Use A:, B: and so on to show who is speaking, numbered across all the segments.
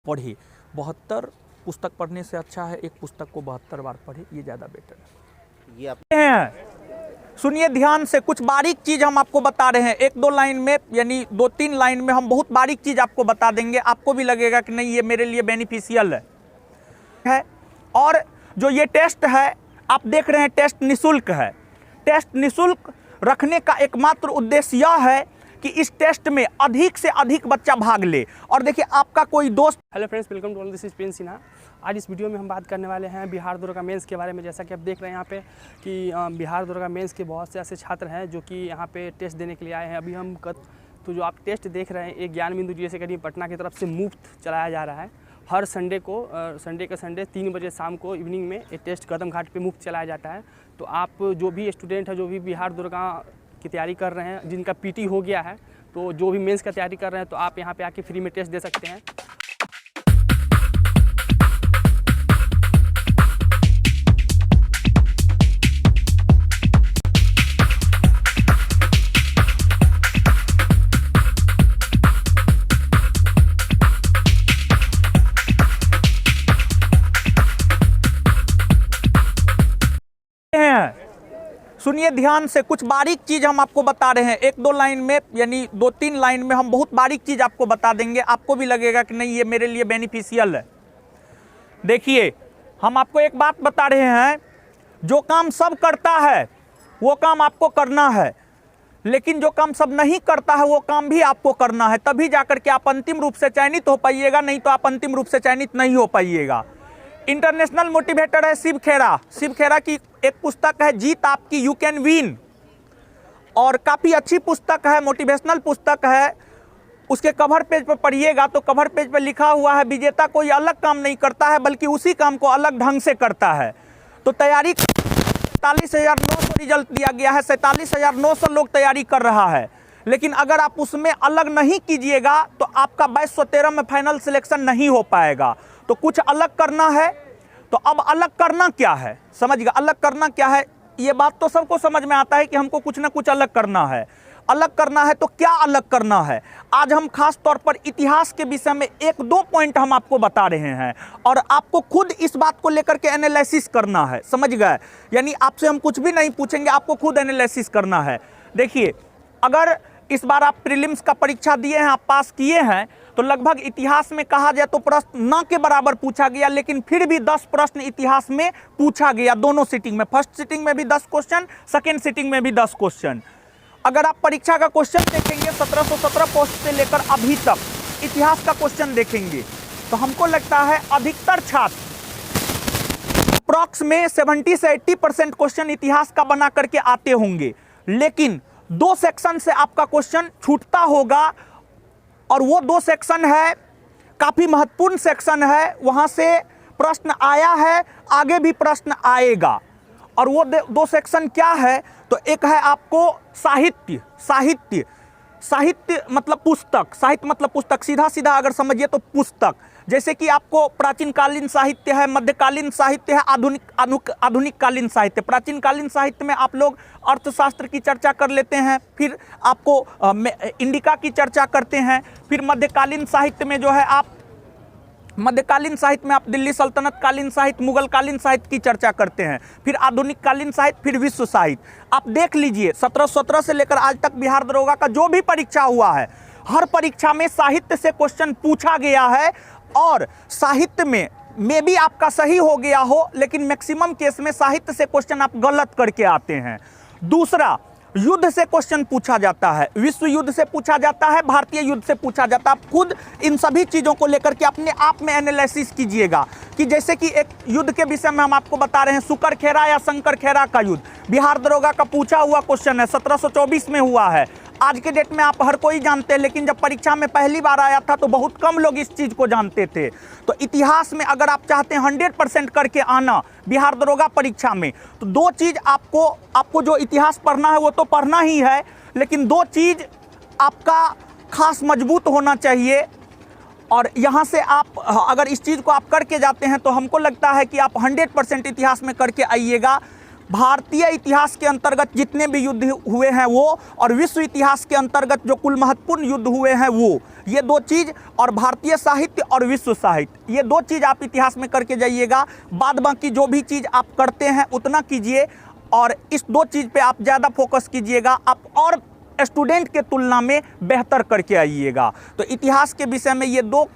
A: पढ़े। 72 पुस्तक पढ़ने से अच्छा है एक पुस्तक को 72 बार पढ़े, ये ज़्यादा बेटर है।
B: ये आप
A: सुनिए ध्यान से, कुछ बारीक चीज़ हम आपको बता रहे हैं। 1-2 लाइन में यानी 2-3 लाइन में हम बहुत बारीक चीज़ आपको बता देंगे, आपको भी लगेगा कि नहीं ये मेरे लिए बेनिफिशियल है। और जो ये टेस्ट है आप देख रहे हैं, टेस्ट निःशुल्क है। टेस्ट निःशुल्क रखने का एकमात्र उद्देश्य यह है कि इस टेस्ट में अधिक से अधिक बच्चा भाग ले। और देखिए आपका कोई दोस्त।
C: Hello friends, welcome to all, this is Prince Sinha. आज इस वीडियो में हम बात करने वाले हैं बिहार दुर्गा मेंस के बारे में। जैसा कि आप देख रहे हैं यहाँ पे कि बिहार दुर्गा मेंस के बहुत से ऐसे छात्र हैं जो कि यहाँ पे टेस्ट देने के लिए आए हैं। अभी हम तो जो आप टेस्ट देख रहे हैं एक ज्ञान बिंदु जैसे कहीं पटना की तरफ से मुफ्त चलाया जा रहा है। हर संडे को संडे 3 बजे शाम को इवनिंग में ये टेस्ट कदम घाट पे मुफ्त चलाया जाता है। तो आप जो भी स्टूडेंट है, जो भी बिहार दुर्गा की तैयारी कर रहे हैं, जिनका पीटी हो गया है, तो जो भी मेंस का तैयारी कर रहे हैं, तो आप यहाँ पे आके फ्री में टेस्ट दे सकते हैं।
A: सुनिए ध्यान से, कुछ बारीक चीज़ हम आपको बता रहे हैं। 1-2 लाइन में यानी 2-3 लाइन में हम बहुत बारीक चीज़ आपको बता देंगे, आपको भी लगेगा कि नहीं ये मेरे लिए बेनिफिशियल है। देखिए हम आपको एक बात बता रहे हैं, जो काम सब करता है वो काम आपको करना है, लेकिन जो काम सब नहीं करता है वो काम भी आपको करना है। तभी जाकर के आप अंतिम रूप से चयनित हो पाइएगा, नहीं तो आप अंतिम रूप से चयनित नहीं हो पाइएगा। इंटरनेशनल मोटिवेटर है शिव खेरा। शिव खेरा की एक पुस्तक है जीत आपकी, यू कैन विन, और काफ़ी अच्छी पुस्तक है, मोटिवेशनल पुस्तक है। उसके कवर पेज पर पढ़िएगा तो कवर पेज पर लिखा हुआ है, विजेता कोई अलग काम नहीं करता है बल्कि उसी काम को अलग ढंग से करता है। तो तैयारी 47,900 रिजल्ट दिया गया है, 47,900 लोग तैयारी कर रहा है। लेकिन अगर आप उसमें अलग नहीं कीजिएगा तो आपका 2213 में फाइनल सिलेक्शन नहीं हो पाएगा। तो कुछ अलग करना है। तो अब अलग करना क्या है, समझिएगा अलग करना क्या है। ये बात तो सबको समझ में आता है कि हमको कुछ ना कुछ अलग करना है। अलग करना है तो क्या अलग करना है, आज हम खास तौर पर इतिहास के विषय में 1-2 पॉइंट हम आपको बता रहे हैं और आपको खुद इस बात को लेकर के एनालिसिस करना है, समझ गए। यानी आपसे हम कुछ भी नहीं पूछेंगे, आपको खुद एनालिसिस करना है। देखिए अगर इस बार आप प्रीलिम्स का परीक्षा दिए हैं, आप पास किए हैं, तो लगभग इतिहास में कहा जाए तो प्रश्न न के बराबर पूछा गया, लेकिन फिर भी 10 प्रश्न इतिहास में पूछा गया दोनों सीटिंग में। फर्स्ट सीटिंग में भी 10 क्वेश्चन, सेकेंड सीटिंग में भी 10 क्वेश्चन। अगर आप परीक्षा का क्वेश्चन देखेंगे 1717 पोस्ट से लेकर अभी तक इतिहास का क्वेश्चन देखेंगे तो हमको लगता है अधिकतर छात्र अप्रॉक्स में 70 से 80% क्वेश्चन इतिहास का बना करके आते होंगे। लेकिन 2 सेक्शन से आपका क्वेश्चन छूटता होगा और वो 2 सेक्शन है, काफ़ी महत्वपूर्ण सेक्शन है, वहाँ से प्रश्न आया है, आगे भी प्रश्न आएगा। और वो 2 सेक्शन क्या है, तो एक है आपको साहित्य मतलब पुस्तक, साहित्य मतलब पुस्तक, सीधा सीधा अगर समझिए तो पुस्तक। जैसे कि आपको प्राचीन कालीन साहित्य है, मध्यकालीन साहित्य है, आधुनिक कालीन साहित्य। प्राचीन कालीन साहित्य में आप लोग अर्थशास्त्र की चर्चा कर लेते हैं, फिर आपको इंडिका की चर्चा करते हैं, फिर मध्यकालीन साहित्य में जो है आप दिल्ली सल्तनत कालीन साहित्य, मुगल कालीन साहित्य की चर्चा करते हैं, फिर आधुनिक कालीन साहित्य, फिर विश्व साहित्य। आप देख लीजिए 1717 से लेकर आज तक बिहार दरोगा का जो भी परीक्षा हुआ है, हर परीक्षा में साहित्य से क्वेश्चन पूछा गया है। और साहित्य में भी आपका सही हो गया हो, लेकिन मैक्सिमम केस में साहित्य से क्वेश्चन आप गलत करके आते हैं। दूसरा, युद्ध से क्वेश्चन पूछा जाता है, विश्व युद्ध से पूछा जाता है, भारतीय युद्ध से पूछा जाता है। आप खुद इन सभी चीज़ों को लेकर के अपने आप में एनालिसिस कीजिएगा कि जैसे कि एक युद्ध के विषय में हम आपको बता रहे हैं, सुकर खेरा या शंकर खेरा का युद्ध बिहार दरोगा का पूछा हुआ क्वेश्चन है, 1724 में हुआ है। आज के डेट में आप हर कोई जानते हैं, लेकिन जब परीक्षा में पहली बार आया था तो बहुत कम लोग इस चीज़ को जानते थे। तो इतिहास में अगर आप चाहते हैं 100% करके आना बिहार दरोगा परीक्षा में, तो 2 चीज़ आपको जो इतिहास पढ़ना है वो तो पढ़ना ही है, लेकिन 2 चीज़ आपका खास मजबूत होना चाहिए। और यहाँ से आप अगर इस चीज़ को आप करके जाते हैं तो हमको लगता है कि आप 100% इतिहास में करके आइएगा। भारतीय इतिहास के अंतर्गत जितने भी युद्ध हुए हैं वो, और विश्व इतिहास के अंतर्गत जो कुल महत्वपूर्ण युद्ध हुए हैं वो, ये दो चीज़, और भारतीय साहित्य और विश्व साहित्य, ये दो चीज़ आप इतिहास में करके जाइएगा। बाद बाकी जो भी चीज़ आप करते हैं उतना कीजिए, और इस दो चीज़ पे आप ज़्यादा फोकस कीजिएगा, आप और स्टूडेंट के तुलना में बेहतर करके आइएगा। तो इतिहास के विषय में ये दो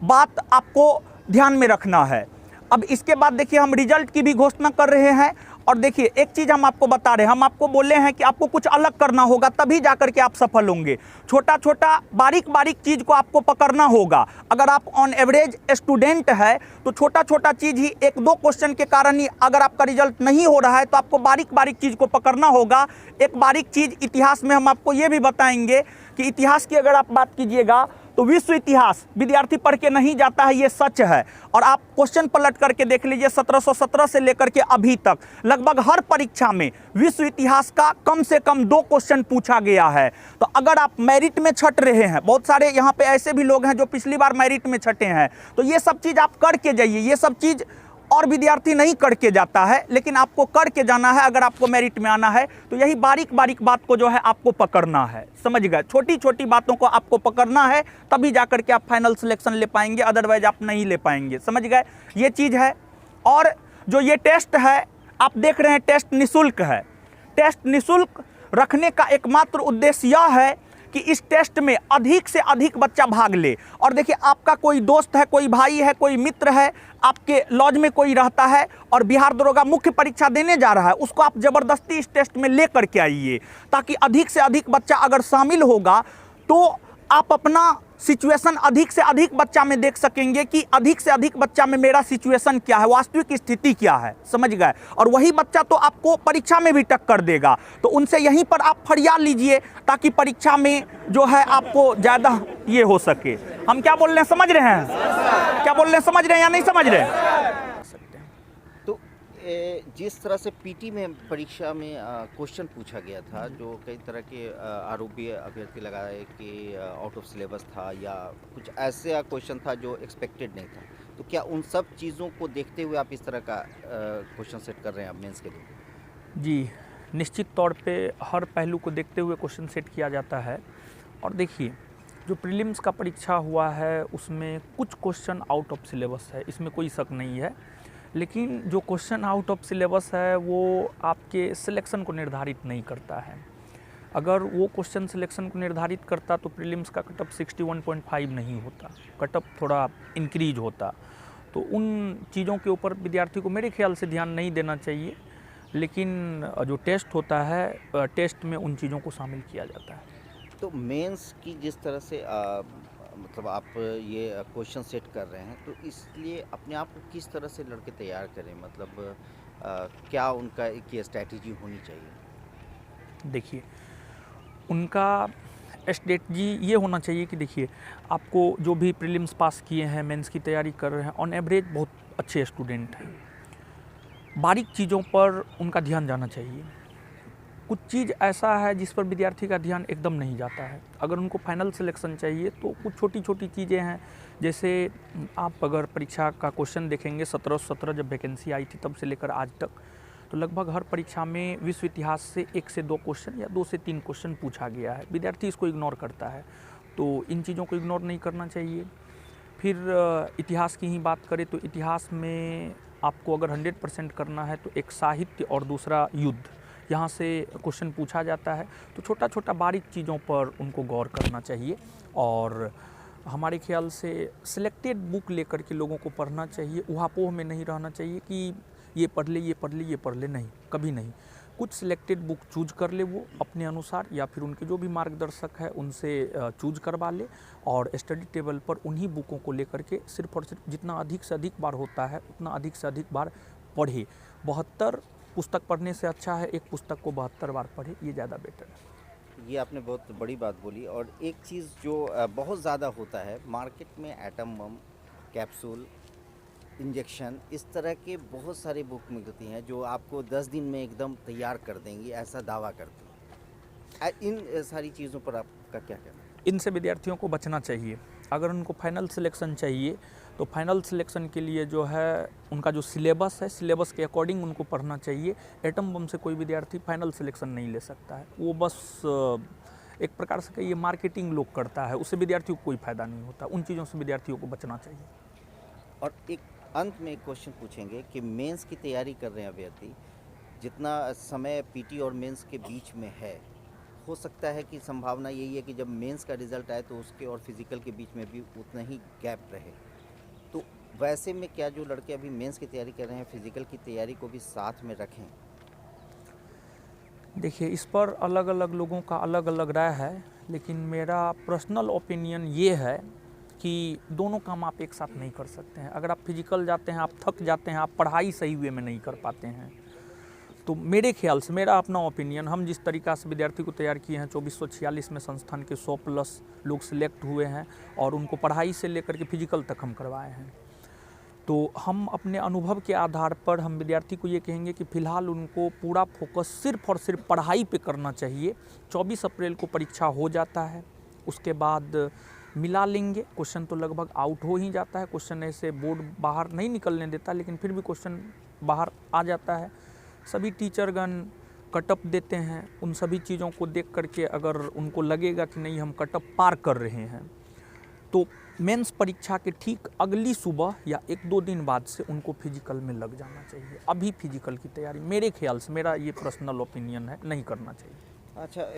A: बात आपको ध्यान में रखना है। अब इसके बाद देखिए हम रिजल्ट की भी घोषणा कर रहे हैं, और देखिए एक चीज़ हम आपको बता रहे हैं, हम आपको बोले हैं कि आपको कुछ अलग करना होगा, तभी जाकर के आप सफल होंगे। छोटा छोटा बारीक बारीक चीज़ को आपको पकड़ना होगा। अगर आप ऑन एवरेज स्टूडेंट है तो छोटा छोटा चीज़ ही, एक दो क्वेश्चन के कारण ही अगर आपका रिजल्ट नहीं हो रहा है तो आपको बारीक बारीक चीज़ को पकड़ना होगा। एक बारीक चीज़ इतिहास में हम आपको ये भी बताएंगे कि इतिहास की अगर आप बात कीजिएगा तो विश्व इतिहास विद्यार्थी पढ़ के नहीं जाता है, ये सच है। और आप क्वेश्चन पलट करके देख लीजिए, 1717 से लेकर के अभी तक लगभग हर परीक्षा में विश्व इतिहास का कम से कम 2 क्वेश्चन पूछा गया है। तो अगर आप मेरिट में छट रहे हैं, बहुत सारे यहाँ पे ऐसे भी लोग हैं जो पिछली बार मेरिट में छटे हैं, तो ये सब चीज़ आप करके जाइए। ये सब चीज़ और विद्यार्थी नहीं करके जाता है, लेकिन आपको करके जाना है। अगर आपको मेरिट में आना है तो यही बारीक बारीक बात को जो है आपको पकड़ना है, समझ गए? छोटी छोटी बातों को आपको पकड़ना है, तभी जाकर के आप फाइनल सिलेक्शन ले पाएंगे, अदरवाइज आप नहीं ले पाएंगे, समझ गए? ये चीज़ है। और जो ये टेस्ट है आप देख रहे हैं, टेस्ट निःशुल्क है। टेस्ट निःशुल्क रखने का एकमात्र उद्देश्य यह है कि इस टेस्ट में अधिक से अधिक बच्चा भाग ले। और देखिए आपका कोई दोस्त है, कोई भाई है, कोई मित्र है, आपके लॉज में कोई रहता है और बिहार दरोगा मुख्य परीक्षा देने जा रहा है, उसको आप ज़बरदस्ती इस टेस्ट में ले करके आइए, ताकि अधिक से अधिक बच्चा अगर शामिल होगा तो आप अपना सिचुएशन अधिक से अधिक बच्चा में देख सकेंगे कि अधिक से अधिक बच्चा में मेरा सिचुएशन क्या है, वास्तविक स्थिति क्या है, समझ गए? और वही बच्चा तो आपको परीक्षा में भी टक्कर देगा। तो उनसे यहीं पर आप फरियाद लीजिए, ताकि परीक्षा में जो है आपको ज़्यादा ये हो सके। हम क्या बोल रहे हैं, समझ रहे हैं? क्या बोल रहे हैं, समझ रहे हैं या नहीं समझ रहे हैं?
B: तो जिस तरह से पीटी में परीक्षा में क्वेश्चन पूछा गया था, जो कई तरह के आरोपी अभ्यर्थी लगाए कि आउट ऑफ सिलेबस था, या कुछ ऐसा क्वेश्चन था जो एक्सपेक्टेड नहीं था, तो क्या उन सब चीज़ों को देखते हुए आप इस तरह का क्वेश्चन सेट कर रहे हैं आप मेंस के लिए?
A: जी, निश्चित तौर पे हर पहलू को देखते हुए क्वेश्चन सेट किया जाता है। और देखिए जो प्रीलिम्स का परीक्षा हुआ है उसमें कुछ क्वेश्चन आउट ऑफ सिलेबस है, इसमें कोई शक नहीं है। लेकिन जो क्वेश्चन आउट ऑफ सिलेबस है वो आपके सिलेक्शन को निर्धारित नहीं करता है। अगर वो क्वेश्चन सिलेक्शन को निर्धारित करता तो प्रीलिम्स का कटअप 61.5 नहीं होता, कटअप थोड़ा इंक्रीज होता। तो उन चीज़ों के ऊपर विद्यार्थी को मेरे ख्याल से ध्यान नहीं देना चाहिए। लेकिन जो टेस्ट होता है, टेस्ट में उन चीज़ों को शामिल किया जाता है।
B: तो मेंस की जिस तरह से मतलब आप ये क्वेश्चन सेट कर रहे हैं, तो इसलिए अपने आप को किस तरह से लड़के तैयार करें, मतलब क्या उनका एक ये स्ट्रैटेजी होनी चाहिए?
A: देखिए उनका स्ट्रेटजी ये होना चाहिए कि देखिए आपको जो भी प्रीलिम्स पास किए हैं, मेंस की तैयारी कर रहे हैं, ऑन एवरेज बहुत अच्छे स्टूडेंट हैं। बारीक चीज़ों पर उनका ध्यान जाना चाहिए। कुछ चीज़ ऐसा है जिस पर विद्यार्थी का ध्यान एकदम नहीं जाता है। अगर उनको फाइनल सिलेक्शन चाहिए तो कुछ छोटी छोटी चीज़ें हैं, जैसे आप अगर परीक्षा का क्वेश्चन देखेंगे 1717 जब वैकेंसी आई थी तब से लेकर आज तक, तो लगभग हर परीक्षा में विश्व इतिहास से 1 से 2 क्वेश्चन या 2 से 3 क्वेश्चन पूछा गया है। विद्यार्थी इसको इग्नोर करता है, तो इन चीज़ों को इग्नोर नहीं करना चाहिए। फिर इतिहास की ही बात करें तो इतिहास में आपको अगर 100% करना है तो एक साहित्य और दूसरा युद्ध, यहाँ से क्वेश्चन पूछा जाता है। तो छोटा छोटा बारीक चीज़ों पर उनको गौर करना चाहिए। और हमारे ख्याल से सिलेक्टेड बुक लेकर के लोगों को पढ़ना चाहिए। उहापोह में नहीं रहना चाहिए कि ये पढ़ ले, ये पढ़ ले, ये पढ़ ले, नहीं, कभी नहीं। कुछ सिलेक्टेड बुक चूज कर ले वो अपने अनुसार, या फिर उनके जो भी मार्गदर्शक है उनसे चूज करवा ले, और स्टडी टेबल पर उन्हीं बुकों को लेकर के सिर्फ और सिर्फ जितना अधिक से अधिक बार होता है उतना अधिक से अधिक बार पढ़े। 72 पुस्तक पढ़ने से अच्छा है एक पुस्तक को 72 बार पढ़े, ये ज़्यादा बेटर है।
B: ये आपने बहुत बड़ी बात बोली। और एक चीज़ जो बहुत ज़्यादा होता है मार्केट में, एटम बम, कैप्सूल, इंजेक्शन, इस तरह के बहुत सारी बुक मिलती हैं जो आपको 10 दिन में एकदम तैयार कर देंगी, ऐसा दावा करते हैं। इन सारी चीज़ों पर आपका क्या कहना है?
A: इनसे विद्यार्थियों को बचना चाहिए। अगर उनको फाइनल सिलेक्शन चाहिए तो फाइनल सिलेक्शन के लिए जो है उनका जो सिलेबस है, सिलेबस के अकॉर्डिंग उनको पढ़ना चाहिए। एटम बम से कोई विद्यार्थी फाइनल सिलेक्शन नहीं ले सकता है। वो बस एक प्रकार से कहिए मार्केटिंग लोग करता है, उससे विद्यार्थियों को कोई फायदा नहीं होता। उन चीज़ों से विद्यार्थियों को बचना चाहिए।
B: और एक अंत में एक क्वेश्चन पूछेंगे कि मेंस की तैयारी कर रहे हैं अभ्यर्थी, जितना समय पीटी और मेंस के बीच में है, हो सकता है कि संभावना यही है कि जब मेंस का रिजल्ट आए तो उसके और फिजिकल के बीच में भी उतना ही गैप रहे। तो वैसे में क्या जो लड़के अभी मेंस की तैयारी कर रहे हैं फिजिकल की तैयारी को भी साथ में रखें?
A: देखिए, इस पर अलग अलग लोगों का अलग अलग राय है, लेकिन मेरा पर्सनल ओपिनियन ये है कि दोनों काम आप एक साथ नहीं कर सकते हैं। अगर आप फिजिकल जाते हैं, आप थक जाते हैं, आप पढ़ाई सही वे में नहीं कर पाते हैं। तो मेरे ख्याल से, मेरा अपना ओपिनियन, हम जिस तरीक़ा से विद्यार्थी को तैयार किए हैं, 2446 में संस्थान के 100+ लोग सिलेक्ट हुए हैं और उनको पढ़ाई से लेकर के फिजिकल तक हम करवाए हैं। तो हम अपने अनुभव के आधार पर हम विद्यार्थी को ये कहेंगे कि फ़िलहाल उनको पूरा फोकस सिर्फ़ और सिर्फ पढ़ाई पे करना चाहिए। 24 अप्रैल को परीक्षा हो जाता है, उसके बाद मिला लेंगे। क्वेश्चन तो लगभग आउट हो ही जाता है, क्वेश्चन ऐसे बोर्ड बाहर नहीं निकलने देता, लेकिन फिर भी क्वेश्चन बाहर आ जाता है। सभी टीचरगण कटअप देते हैं, उन सभी चीज़ों को देख करके अगर उनको लगेगा कि नहीं हम कटअप पार कर रहे हैं, तो मेंस परीक्षा के ठीक अगली सुबह या 1-2 दिन बाद से उनको फिजिकल में लग जाना चाहिए। अभी फिजिकल की तैयारी मेरे ख्याल से, मेरा ये पर्सनल ओपिनियन है, नहीं करना चाहिए।
B: अच्छा।